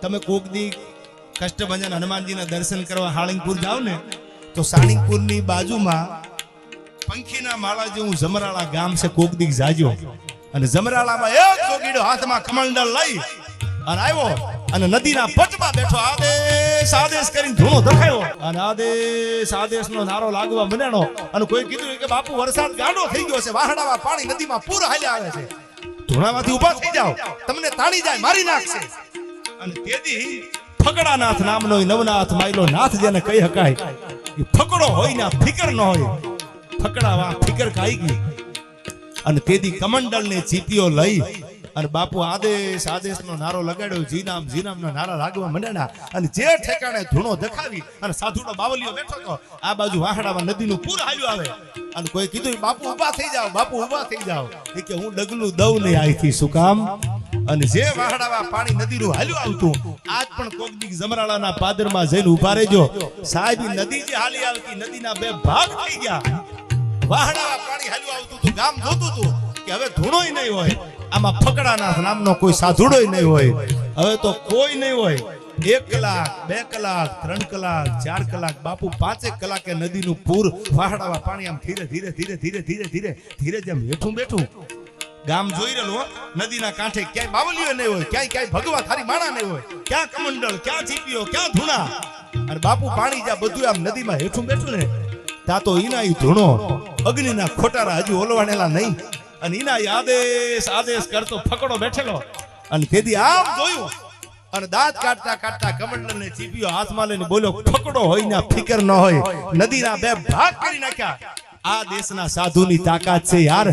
તમે કોક દી કષ્ટભંજન હનુમાનજીના દર્શન કરવા હાળંગપુર જાઓ ને તો સાળંગપુરની બાજુમાં પંખીના માળા જેવું જમરાળા ગામ છે. કોક દી જાજો અને જમરાળામાં એક જોગીડો હાથમાં કમંડળ લઈ અને આવ્યો અને નદીના પટમાં બેઠો આદેશ આદેશ કરીને ધૂણો ધખાયો અને આદેશ નો નારો લાગવા મંડ્યો અને કોઈ કીધું કે બાપુ વરસાદ ગાંડો થઈ ગયો છે, વાહડામાં પાણી નદીમાં પૂર હાલ્યા આવે છે, ધૂણામાંથી ઊભા થઈ જાઓ, તમને તાણી જાય મારી નાખશે. અને તેથી ફકડાનાથ નામનો નવનાથ માયલો નાથ જેને કહી હકાય એ ફકડો હોય ને ફિકર ન હોય, ફકડાવા ફિકર ખાઈ ગઈ. અને તેથી કમંડળ ને ચીપીઓ લઈ અને બાપુ આદેશ નો નારો લગાડ્યો, જીનામ ના નારા લાગવા મંડ્યા. અને જે ઠેકાણે ધૂણો દેખાવી અને સાધુનો બાવલીઓ બેઠો હતો, આ બાજુ વાહડામાં નદીનું પૂર હાલ્યું આવે અને કોઈ કીધું બાપુ ઊભા થઈ જાઓ, બાપુ ઊભા થઈ જાઓ. એ કે હું ડગલું દઉં નહીં આઈથી, શું કામ? અને જે વાહડામાં પાણી નદીનું હાલ્યું આવતું, આજ પણ કોક દી જમરાળાના પાદરમાં જઈને ઊભા રહેજો સાહેબ. નદી જે હાલી આવતી નદીના બે ભાગ થઈ ગયા, વાહડામાં પાણી હાલ્યું આવતું તો ગામ જોતું હતું કે હવે ધૂણોય નહીં હોય, આમાં ફકડાનાથ નામનો કોઈ સાધુડોય નહીં હોય, હવે તો કોઈ નહીં હોય. 1 કલાક 2 કલાક 3 કલાક 4 કલાક બાપુ 5 કલાકે નદીનું પૂર વાહડામાં પાણી આમ ધીરે ધીરે જેમ હેઠું બેઠું ગામ જોઈ રહેલું. નદીના કાંઠે ક્યાંય બાવલીઓ નહીં હોય, ક્યાંય ભગવા થારી માણા નહીં હોય, ક્યાં કમંડળ, ક્યાં ચીપીઓ, ક્યાં ધૂણા. અને બાપુ પાણી જ્યાં બધું આમ નદીમાં હેઠું બેઠું ને ત્યાં તો ઈના ઈ ધૂણો અગ્નિના ખોટારા હજુ ઓલવાણેલા નહીં. અને ઈના આદેશ કરતો ફકડો બેઠેલો. અને તેથી આમ જોયું અને દાંત કાઢતા કમંડળ ને ચીપીઓ હાથમાં લઈને બોલ્યો, ફકડો હોય ને ફિકર ન હોય, નદીના બે ભાગ કરી નાખ્યા. આ દેશના સાધુની તાકાત છે યાર.